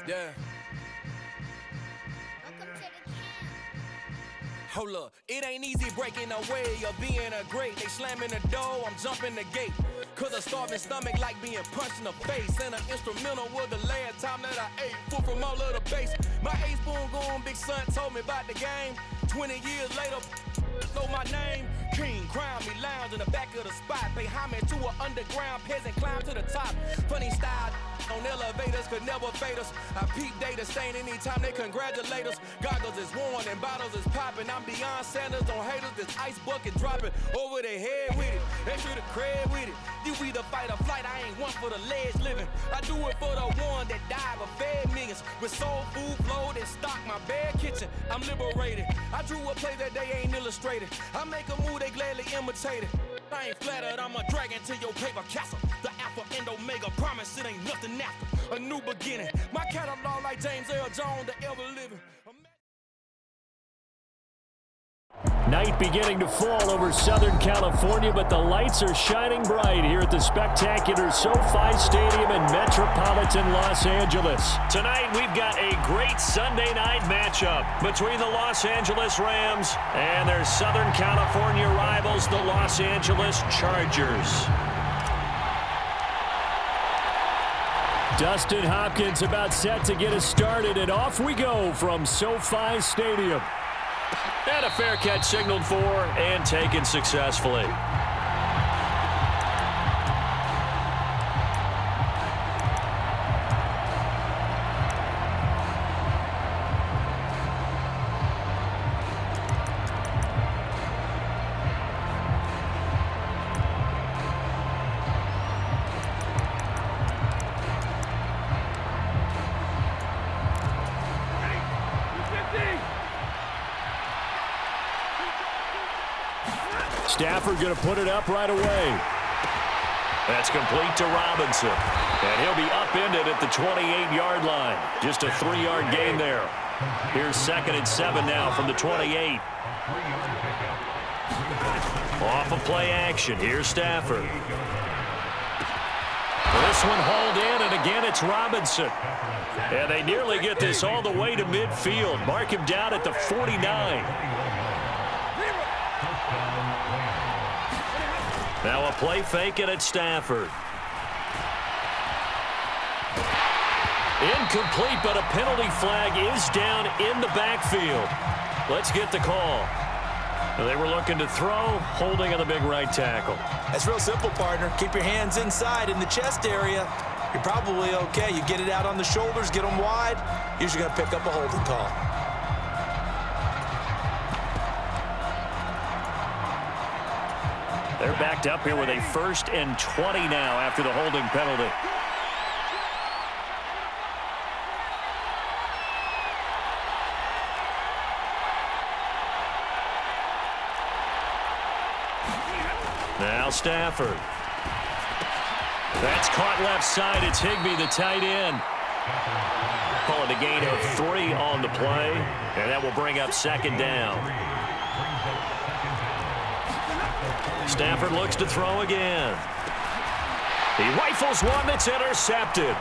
Yeah. Hold up, it ain't easy breaking away or being a great. They slamming the door, I'm jumping the gate. Cause a starving stomach like being punched in the face. And an instrumental was the last time that I ate. Full from all of the bass. My ace boom going, big son told me about the game. 20 years later, know my name. King, crown me, lounge in the back of the spot. Pay homage to an underground peasant, climb to the top. Funny style on elevators could never fade us. I peep data stain anytime they congratulate us. Goggles is worn and bottles is popping. I'm beyond Sanders on haters, this ice bucket dropping over their head with it. Extra the cred with it. You either fight or flight, I ain't one for the ledge living. I do it for the one that died but fed millions. With soul food flowed and stocked my bare kitchen. I'm liberated. I drew a play that they ain't illustrated. I make a move, they gladly imitate it. I ain't flattered, I'm a dragon to your paper castle. The alpha and omega, promise it ain't nothing after. A new beginning. My catalog like James Earl Jones, the ever living. Night beginning to fall over Southern California, but the lights are shining bright here at the spectacular SoFi Stadium in metropolitan Los Angeles. Tonight, we've got a great Sunday night matchup between the Los Angeles Rams and their Southern California rivals, the Los Angeles Chargers. Dustin Hopkins about set to get us started, and off we go from SoFi Stadium. And a fair catch signaled for and taken successfully. Stafford going to put it up right away. That's complete to Robinson. And he'll be upended at the 28-yard line. Just a 3-yard gain there. Here's 2nd and 7 now from the 28. Off of play action. Here's Stafford. This one hauled in, and again it's Robinson. And they nearly get this all the way to midfield. Mark him down at the 49. Now a play fake, and it's Stafford. Incomplete, but a penalty flag is down in the backfield. Let's get the call. They were looking to throw, holding on the big right tackle. That's real simple, partner. Keep your hands inside in the chest area. You're probably okay. You get it out on the shoulders, get them wide. Usually going to pick up a holding call. They're backed up here with a 1st and 20 now after the holding penalty. Now Stafford. That's caught left side. It's Higbee, the tight end. Call it a gain of 3 on the play, and that will bring up 2nd down. Stafford looks to throw again. He rifles one that's intercepted.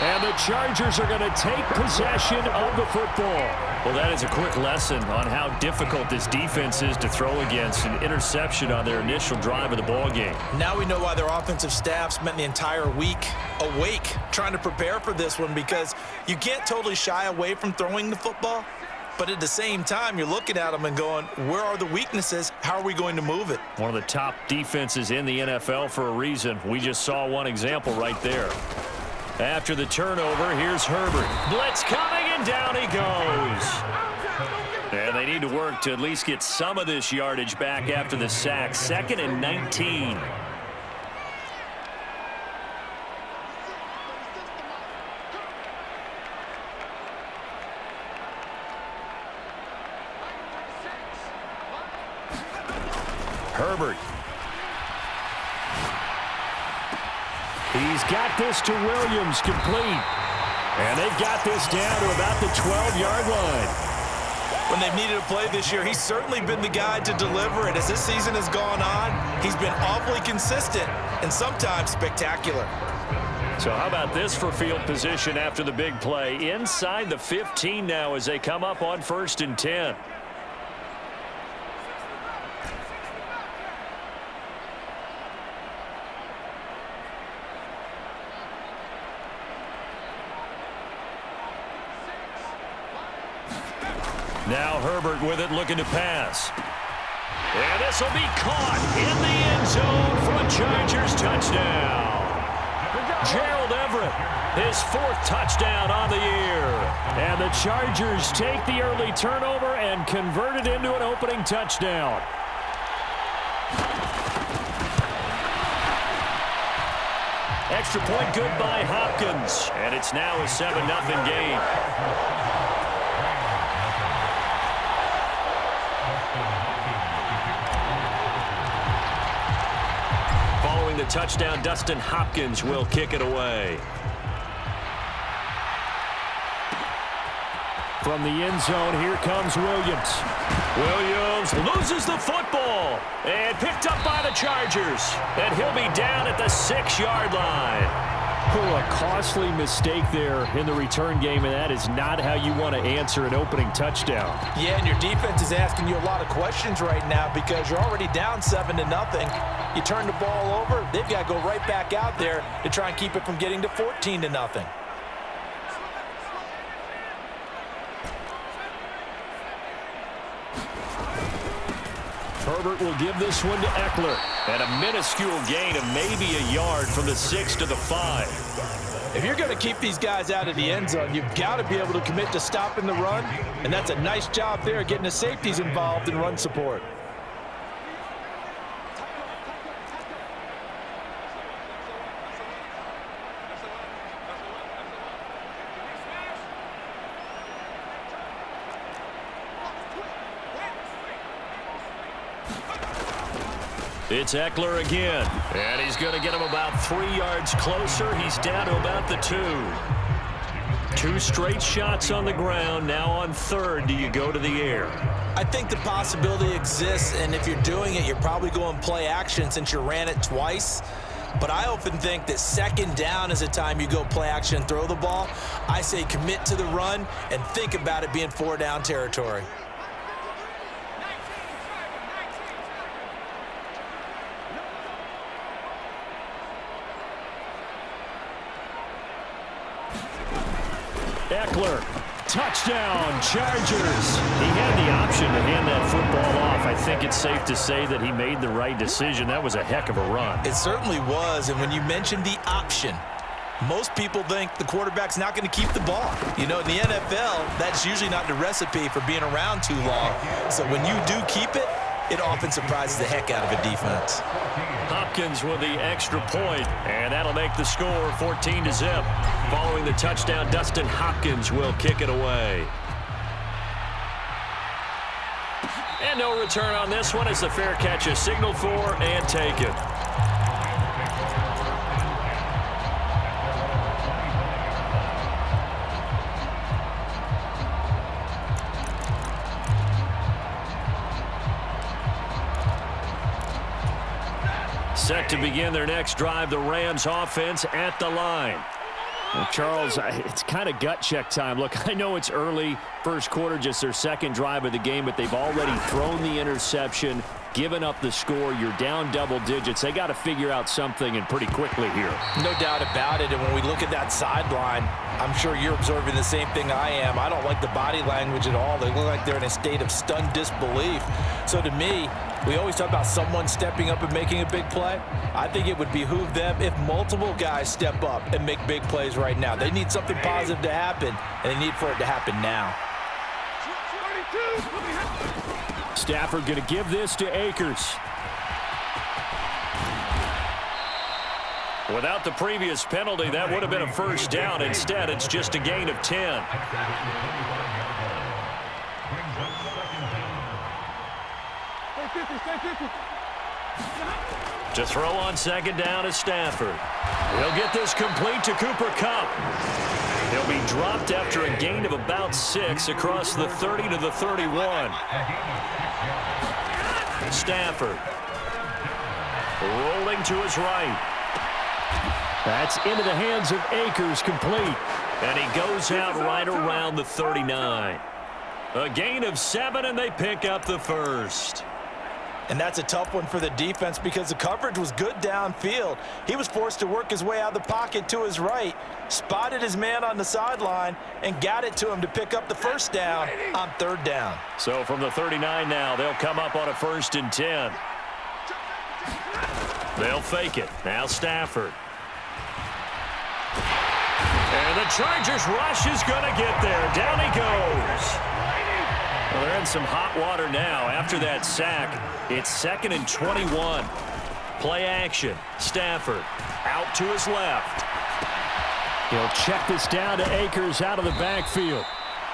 And the Chargers are going to take possession of the football. Well, that is a quick lesson on how difficult this defense is to throw against. An interception on their initial drive of the ballgame. Now we know why their offensive staff spent the entire week awake trying to prepare for this one, because you can't totally shy away from throwing the football. But at the same time, you're looking at them and going, where are the weaknesses? How are we going to move it? One of the top defenses in the NFL for a reason. We just saw one example right there. After the turnover, here's Herbert. Blitz coming, and down he goes. And they need to work to at least get some of this yardage back after the sack. 2nd and 19. Herbert. He's got this to Williams, complete. And they've got this down to about the 12-yard line. When they've needed a play this year, he's certainly been the guy to deliver it. As this season has gone on, he's been awfully consistent and sometimes spectacular. So how about this for field position after the big play? Inside the 15 now as they come up on 1st and 10. Now Herbert with it, looking to pass. And this will be caught in the end zone for a Chargers touchdown. Gerald Everett, his 4th touchdown on the year. And the Chargers take the early turnover and convert it into an opening touchdown. Extra point good by Hopkins. And it's now a 7-0 game. Following the touchdown, Dustin Hopkins will kick it away. From the end zone, here comes Williams. Williams loses the football and picked up by the Chargers. And he'll be down at the 6-yard line. Oh, a costly mistake there in the return game, and that is not how you want to answer an opening touchdown. Yeah, and your defense is asking you a lot of questions right now because you're already down 7-0. You turn the ball over, they've got to go right back out there to try and keep it from getting to 14-0. Herbert will give this one to Eckler. And a minuscule gain of maybe a yard from the 6 to the 5. If you're going to keep these guys out of the end zone, you've got to be able to commit to stopping the run. And that's a nice job there, getting the safeties involved in run support. It's Eckler again. And he's going to get him about 3 yards closer. He's down to about the 2. 2 straight shots on the ground. Now on 3rd, do you go to the air? I think the possibility exists, and if you're doing it, you're probably going play action since you ran it twice. But I often think that 2nd down is a time you go play action and throw the ball. I say commit to the run and think about it being 4-down territory. Eckler, touchdown, Chargers. He had the option to hand that football off. I think it's safe to say that he made the right decision. That was a heck of a run. It certainly was, and when you mentioned the option, most people think the quarterback's not going to keep the ball. You know, in the NFL, that's usually not the recipe for being around too long. So when you do keep it, it often surprises the heck out of a defense. Hopkins with the extra point, and that'll make the score 14-0. Following the touchdown, Dustin Hopkins will kick it away. And no return on this one as the fair catch is signaled for and taken. Set to begin their next drive, the Rams offense at the line. Well, Charles, it's kind of gut check time. Look, I know it's early, first quarter, just their 2nd drive of the game, but they've already thrown the interception, given up the score. You're down double digits. They got to figure out something, and pretty quickly here. No doubt about it, and when we look at that sideline, I'm sure you're observing the same thing I am. I don't like the body language at all. They look like they're in a state of stunned disbelief. So to me, we always talk about someone stepping up and making a big play. I think it would behoove them if multiple guys step up and make big plays right now. They need something positive to happen, and they need for it to happen now. Stafford going to give this to Akers. Without the previous penalty, that would have been a 1st down. Instead, it's just a gain of 10. To throw on 2nd down is Stafford. He'll get this complete to Cooper Kupp. He'll be dropped after a gain of about 6 across the 30 to the 31. Stafford rolling to his right. That's into the hands of Akers, complete. And he goes out right around the 39. A gain of 7, and they pick up the first. And that's a tough one for the defense because the coverage was good downfield. He was forced to work his way out of the pocket to his right, spotted his man on the sideline, and got it to him to pick up the first down on 3rd down. So from the 39 now, they'll come up on a 1st and 10. They'll fake it. Now Stafford. And the Chargers rush is going to get there. Down he goes. Well, they're in some hot water now. After that sack, it's 2nd and 21. Play action. Stafford out to his left. He'll check this down to Akers out of the backfield.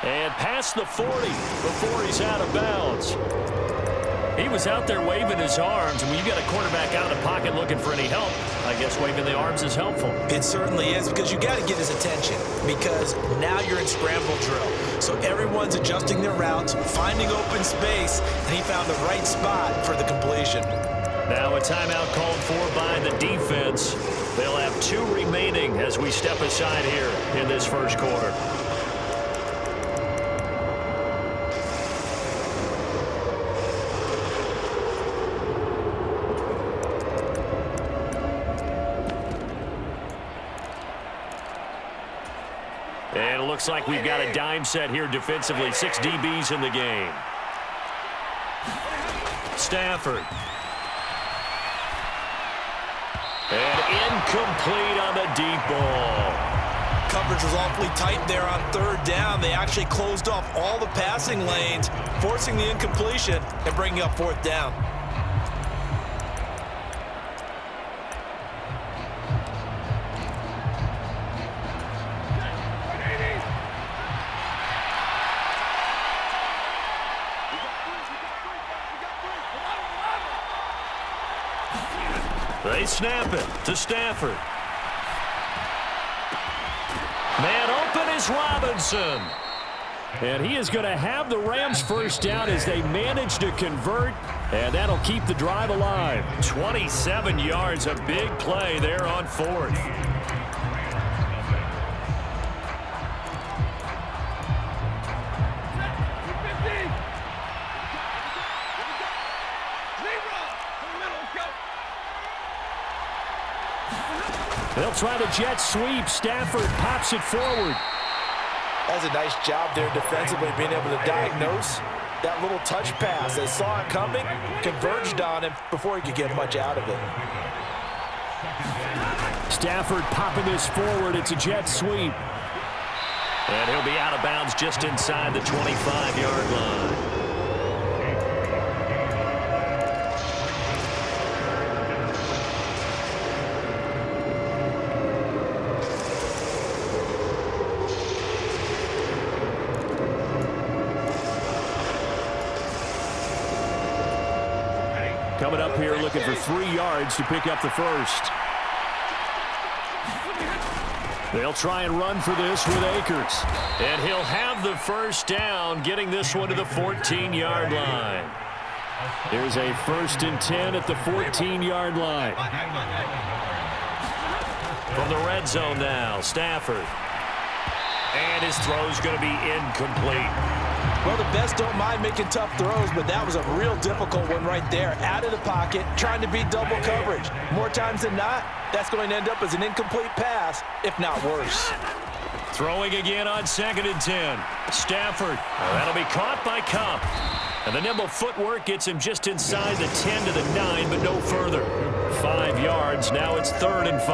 And past the 40 before he's out of bounds. He was out there waving his arms, and when you got a quarterback out of the pocket looking for any help, I guess waving the arms is helpful. It certainly is, because you got to get his attention, because now you're in scramble drill. So everyone's adjusting their routes, finding open space, and he found the right spot for the completion. Now a timeout called for by the defense. They'll have 2 remaining as we step aside here in this first quarter. And it looks like we've got a dime set here defensively. 6 DBs in the game. Stafford. And incomplete on the deep ball. Coverage was awfully tight there on 3rd down. They actually closed off all the passing lanes, forcing the incompletion and bringing up 4th down. They snap it to Stafford. Man open is Robinson. And he is going to have the Rams first down as they manage to convert, and that'll keep the drive alive. 27 yards, a big play there on 4th. They'll try the jet sweep. Stafford pops it forward. That's a nice job there defensively, being able to diagnose that little touch pass. They saw it coming, converged on him before he could get much out of it. Stafford popping this forward. It's a jet sweep. And he'll be out of bounds just inside the 25-yard line. Coming up here looking for 3 yards to pick up the first. They'll try and run for this with Akers. And he'll have the first down, getting this one to the 14-yard line. There's a 1st and 10 at the 14-yard line. From the red zone now, Stafford. And his throw's going to be incomplete. Well, the best don't mind making tough throws, but that was a real difficult one right there. Out of the pocket, trying to beat double coverage. More times than not, that's going to end up as an incomplete pass, if not worse. Throwing again on 2nd and 10. Stafford. That'll be caught by Cup. And the nimble footwork gets him just inside the 10 to the 9, but no further. 5 yards. Now it's 3rd and 5.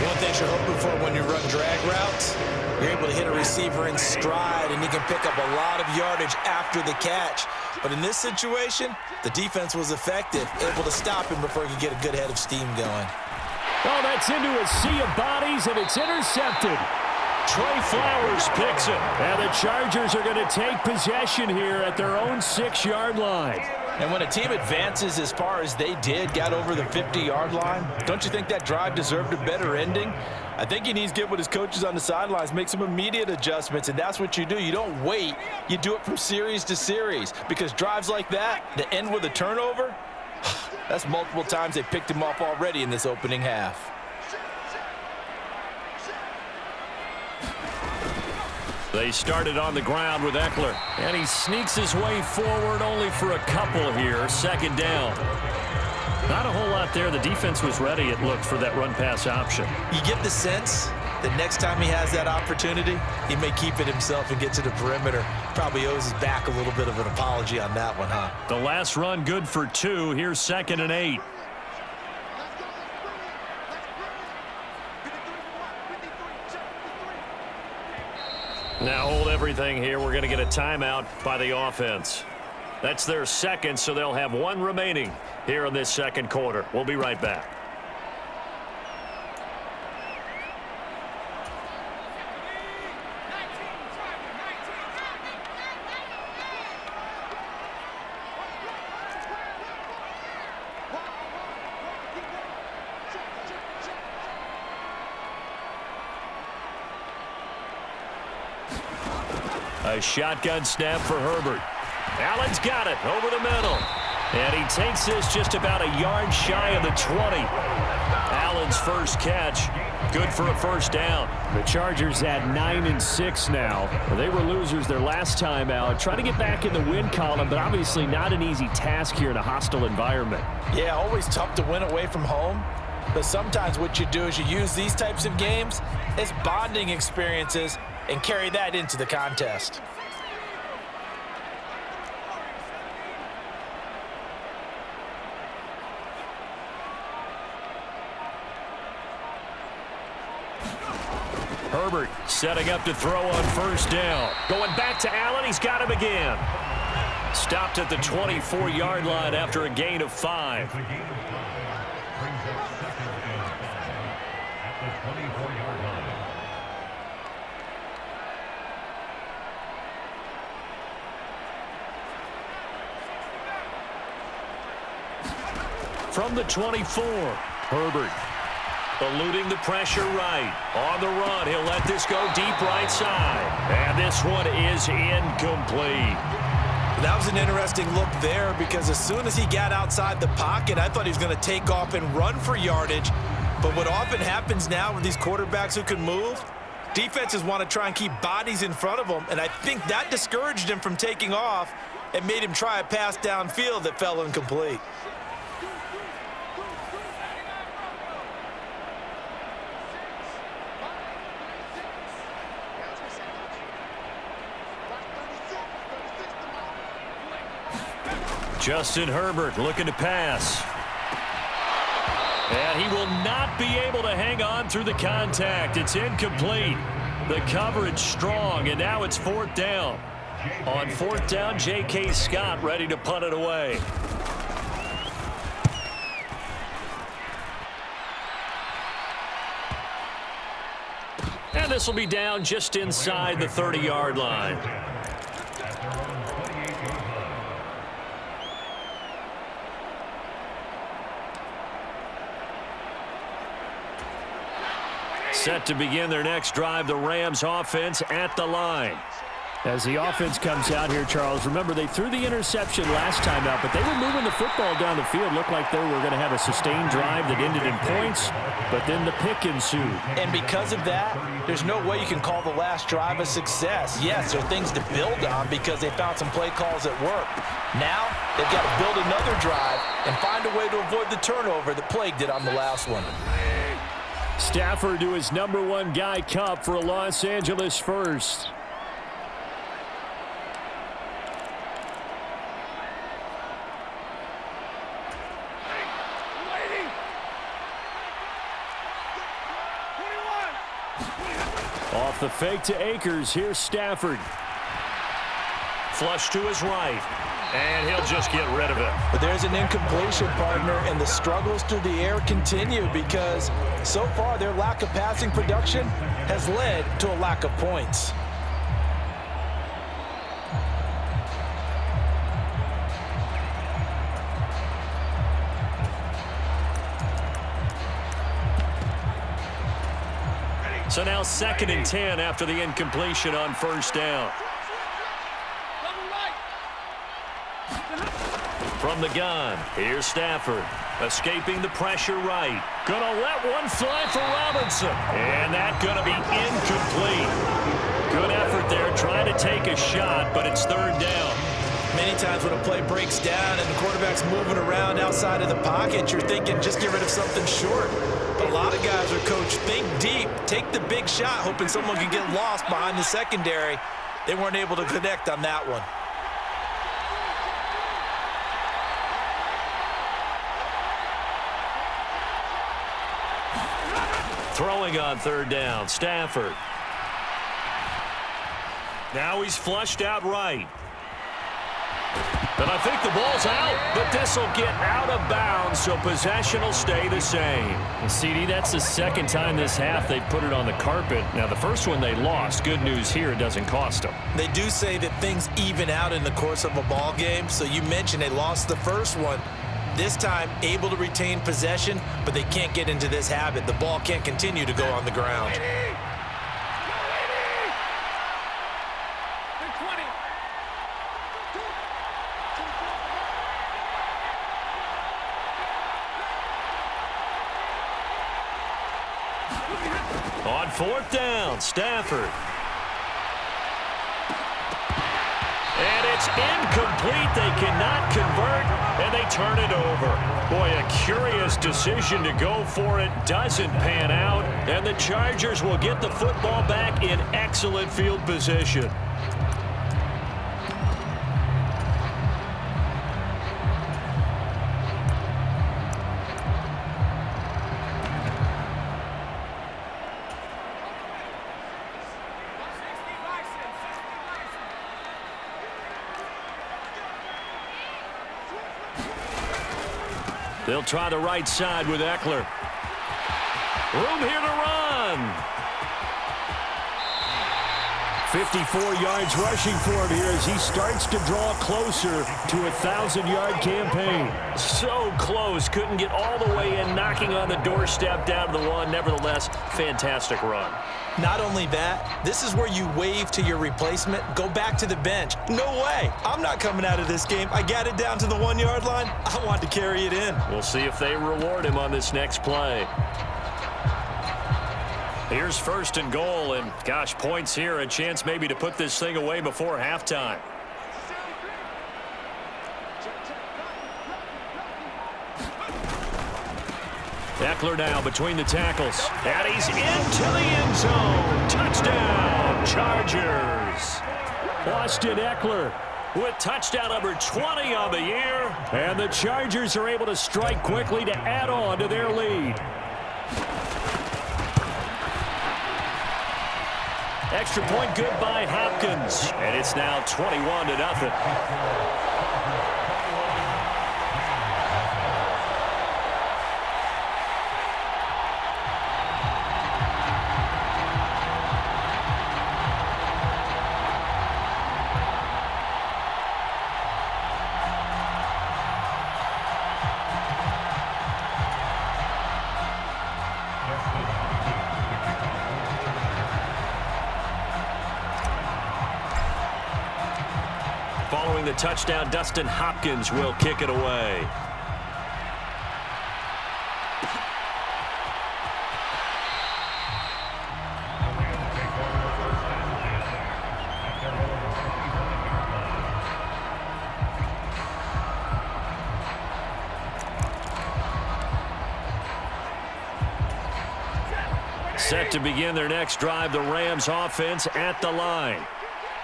One thing you're hoping for when you run drag routes, you're able to hit a receiver in stride, and he can pick up a lot of yardage after the catch. But in this situation, the defense was effective, able to stop him before he could get a good head of steam going. Oh, that's into a sea of bodies, and it's intercepted. Trey Flowers picks it. And the Chargers are going to take possession here at their own 6-yard line. And when a team advances as far as they did, got over the 50-yard line, don't you think that drive deserved a better ending? I think he needs to get with his coaches on the sidelines, make some immediate adjustments, and that's what you do. You don't wait. You do it from series to series, because drives like that end with a turnover, that's multiple times they picked him off already in this opening half. They started on the ground with Eckler, and he sneaks his way forward only for a couple here. Second down. Not a whole lot there. The defense was ready, it looked, for that run-pass option. You get the sense that next time he has that opportunity, he may keep it himself and get to the perimeter. Probably owes his back a little bit of an apology on that one, huh? The last run good for 2. Here's 2nd and 8. Now hold everything here. We're going to get a timeout by the offense. That's their second, so they'll have 1 remaining here in this second quarter. We'll be right back. A shotgun snap for Herbert. Allen's got it over the middle. And he takes this just about a yard shy of the 20. Allen's first catch. Good for a first down. The Chargers at 9-6 now. They were losers their last time out. Trying to get back in the win column, but obviously not an easy task here in a hostile environment. Yeah, always tough to win away from home. But sometimes what you do is you use these types of games as bonding experiences and carry that into the contest. Herbert setting up to throw on first down. Going back to Allen. He's got him again. Stopped at the 24-yard line after a gain of 5. From the 24, Herbert eluding the pressure right. On the run, he'll let this go deep right side. And this one is incomplete. That was an interesting look there because as soon as he got outside the pocket, I thought he was going to take off and run for yardage. But what often happens now with these quarterbacks who can move, defenses want to try and keep bodies in front of them, and I think that discouraged him from taking off and made him try a pass downfield that fell incomplete. Justin Herbert looking to pass. And he will not be able to hang on through the contact. It's incomplete. The coverage strong, and now it's 4th down. On 4th down, J.K. Scott ready to punt it away. And this will be down just inside the 30-yard line. Set to begin their next drive, the Rams offense at the line. As the offense comes out here, Charles, remember they threw the interception last time out, but they were moving the football down the field. Looked like they were going to have a sustained drive that ended in points, but then the pick ensued. And because of that, there's no way you can call the last drive a success. Yes, there are things to build on because they found some play calls that work. Now, they've got to build another drive and find a way to avoid the turnover that plagued it on the last one. Stafford to his #1 guy Cup for a Los Angeles first. Off the fake to Akers, here's Stafford. Flush to his right, and he'll just get rid of it. But there's an incompletion, partner, and the struggles through the air continue because so far their lack of passing production has led to a lack of points. So now 2nd and 10 after the incompletion on first down. From the gun, here's Stafford. Escaping the pressure right. Gonna let one fly for Robinson. And that's gonna be incomplete. Good effort there, trying to take a shot, but it's third down. Many times when a play breaks down and the quarterback's moving around outside of the pocket, you're thinking just get rid of something short. But a lot of guys are coached, think deep, take the big shot, hoping someone can get lost behind the secondary. They weren't able to connect on that one. Throwing on third down, Stafford. Now he's flushed out right. And I think the ball's out, but this will get out of bounds, so possession will stay the same. And CD, that's the second time this half they've put it on the carpet. Now, the first one they lost. Good news here, it doesn't cost them. They do say that things even out in the course of a ball game, so you mentioned they lost the first one. This time, able to retain possession, but they can't get into this habit. The ball can't continue to go on the ground. On fourth down, Stafford. And it's incomplete. They cannot convert, and they turn it over. Boy, a curious decision to go for it. Doesn't pan out, and the Chargers will get the football back in excellent field position. They'll try the right side with Eckler. Room here to run. 54 yards rushing for him here as he starts to draw closer to a 1,000-yard campaign. So close. Couldn't get all the way in, knocking on the doorstep down to the one. Nevertheless, fantastic run. Not only that, this is where you wave to your replacement, go back to the bench. No way. I'm not coming out of this game. I got it down to the 1-yard line. I want to carry it in. We'll see if they reward him on this next play. Here's first and goal, and gosh, points here, a chance maybe to put this thing away before halftime. Eckler now between the tackles, and he's into the end zone. Touchdown, Chargers. Austin Eckler with touchdown number 20 on the year. And the Chargers are able to strike quickly to add on to their lead. Extra point good by Hopkins. And it's now 21-0. Following the touchdown, Dustin Hopkins will kick it away. Set to begin their next drive, the Rams offense at the line.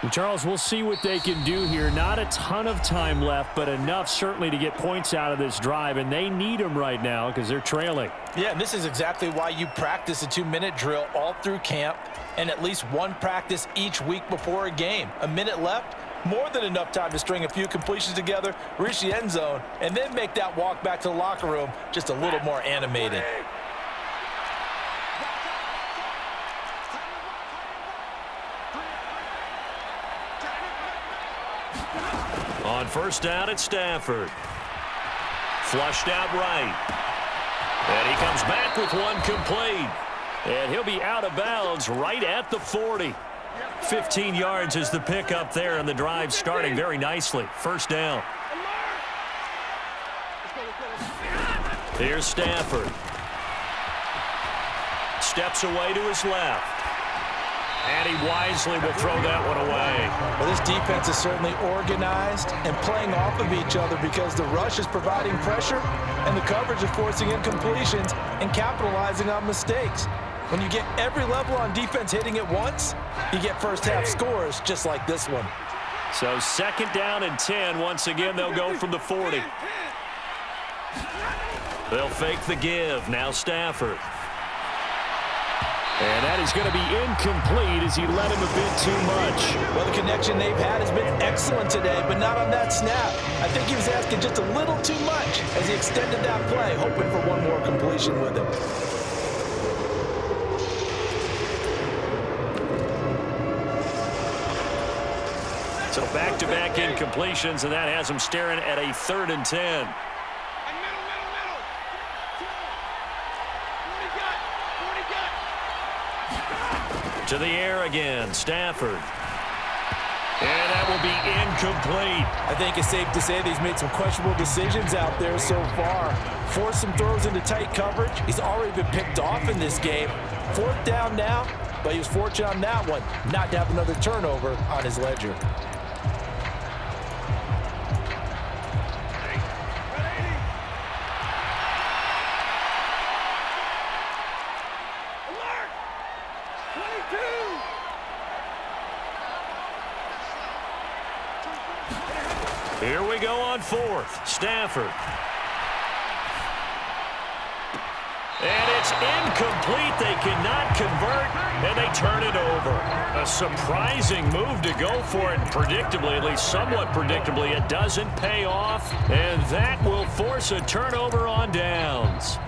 And Charles, we'll see what they can do here. Not a ton of time left, but enough certainly to get points out of this drive, and they need them right now because they're trailing. Yeah, and this is exactly why you practice a 2-minute drill all through camp and at least one practice each week before a game. A minute left, more than enough time to string a few completions together, reach the end zone, and then make that walk back to the locker room just a little more animated. On first down at Stafford. Flushed out right. And he comes back with one complete. And he'll be out of bounds right at the 40. 15 yards is the pickup there, and the drive starting very nicely. First down. Here's Stafford. Steps away to his left. And he wisely will throw that one away. Well, this defense is certainly organized and playing off of each other because the rush is providing pressure and the coverage is forcing incompletions and capitalizing on mistakes. When you get every level on defense hitting at once, you get first-half scores just like this one. So 2nd down and 10. Once again, they'll go from the 40. They'll fake the give. Now Stafford. And that is going to be incomplete as he led him a bit too much. Well, the connection they've had has been excellent today, but not on that snap. I think he was asking just a little too much as he extended that play, hoping for one more completion with him. So back-to-back incompletions, and that has him staring at a 3rd and 10. To the air again, Stafford. And that will be incomplete. I think it's safe to say that he's made some questionable decisions out there so far. Forced some throws into tight coverage. He's already been picked off in this game. 4th down now, but he was fortunate on that one not to have another turnover on his ledger. Here we go on 4th. Stafford. And it's incomplete. They cannot convert, and they turn it over. A surprising move to go for it. Predictably, at least somewhat predictably, it doesn't pay off, and that will force a turnover on downs.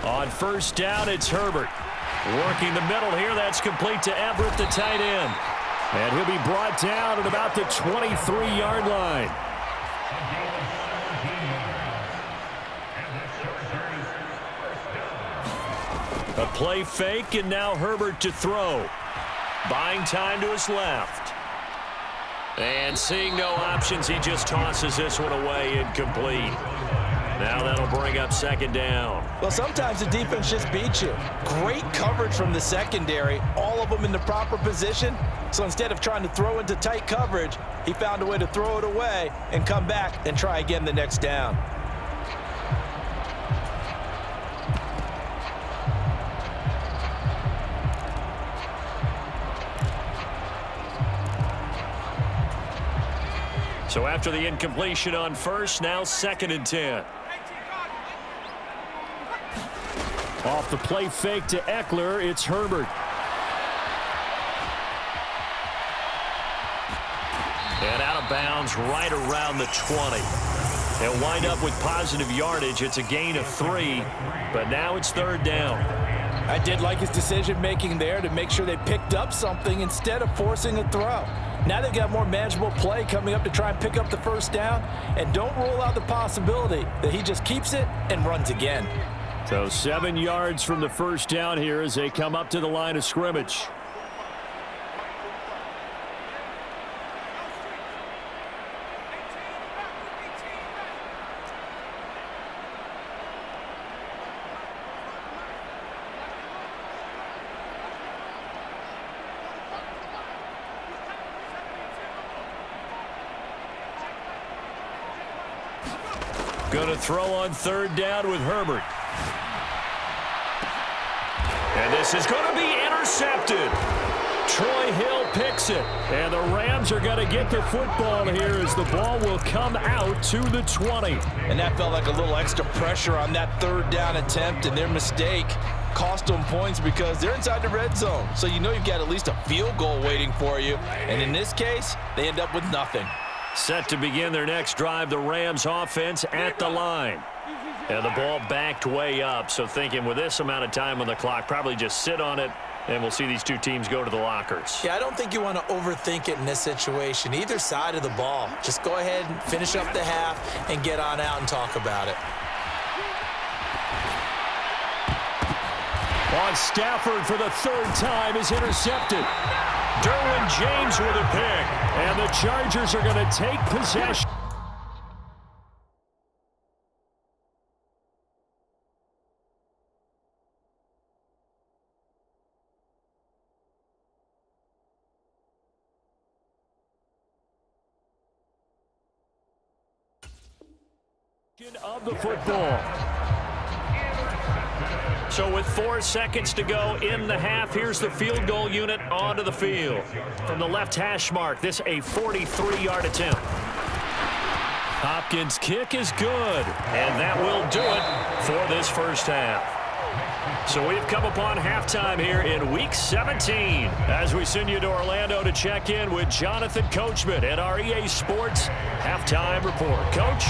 On 1st down, it's Herbert. Working the middle here, that's complete to Everett, the tight end. And he'll be brought down at about the 23-yard line. A play fake, and now Herbert to throw. Buying time to his left. And seeing no options, he just tosses this one away, incomplete. Now that'll bring up 2nd down. Well, sometimes the defense just beats you. Great coverage from the secondary, all of them in the proper position. So instead of trying to throw into tight coverage, he found a way to throw it away and come back and try again the next down. So after the incompletion on 1st, now 2nd and 10. Off the play fake to Eckler, it's Herbert. And out of bounds right around the 20. They'll wind up with positive yardage. It's a gain of 3, but now it's 3rd down. I did like his decision-making there to make sure they picked up something instead of forcing a throw. Now they've got more manageable play coming up to try and pick up the 1st down, and don't rule out the possibility that he just keeps it and runs again. So 7 yards from the 1st down here as they come up to the line of scrimmage. Going to throw on 3rd down with Herbert. And this is going to be intercepted. Troy Hill picks it. And the Rams are going to get the football here as the ball will come out to the 20. And that felt like a little extra pressure on that 3rd down attempt, and their mistake cost them points because they're inside the red zone. So you know you've got at least a field goal waiting for you. And in this case, they end up with nothing. Set to begin their next drive, the Rams offense at the line. And the ball backed way up, so thinking with this amount of time on the clock, probably just sit on it, and we'll see these two teams go to the lockers. Yeah, I don't think you want to overthink it in this situation, either side of the ball. Just go ahead and finish up the half and get on out and talk about it. On Stafford for the third time is intercepted. Derwin James with a pick. And the Chargers are going to take possession. Of the football. So with 4 seconds to go in the half, here's the field goal unit onto the field. From the left hash mark, this a 43-yard attempt. Hopkins' kick is good, and that will do it for this first half. So we've come upon halftime here in Week 17 as we send you to Orlando to check in with Jonathan Coachman at our EA Sports Halftime Report. Coach?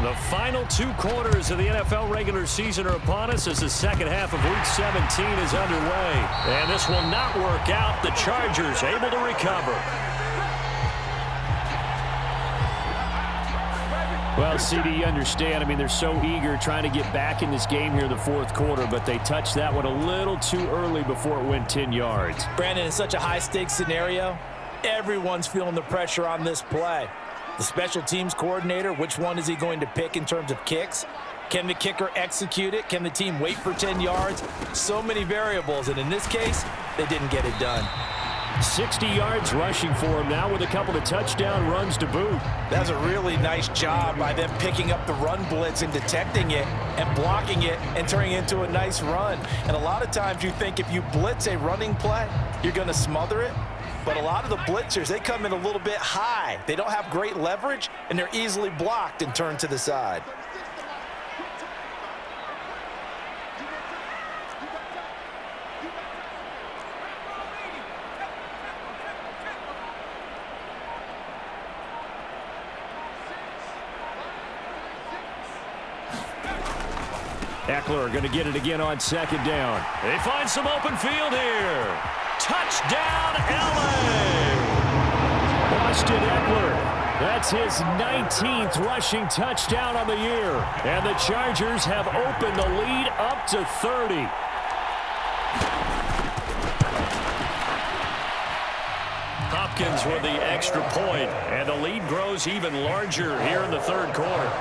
The final 2 quarters of the NFL regular season are upon us as the second half of Week 17 is underway. And this will not work out. The Chargers able to recover. Well, CD, you understand. I mean, they're so eager trying to get back in this game here in the fourth quarter, but they touched that one a little too early before it went 10 yards. Brandon, in such a high-stakes scenario, everyone's feeling the pressure on this play. The special teams coordinator, which one is he going to pick in terms of kicks? Can the kicker execute it? Can the team wait for 10 yards? So many variables, and in this case, they didn't get it done. 60 yards rushing for him now with a couple of touchdown runs to boot. That's a really nice job by them picking up the run blitz and detecting it and blocking it and turning it into a nice run. And a lot of times you think if you blitz a running play, you're going to smother it. But a lot of the blitzers, they come in a little bit high. They don't have great leverage, and they're easily blocked and turned to the side. Eckler going to get it again on second down. They find some open field here. Touchdown, LA! Austin Eckler. That's his 19th rushing touchdown on the year. And the Chargers have opened the lead up to 30. Hopkins with the extra point, and the lead grows even larger here in the third quarter.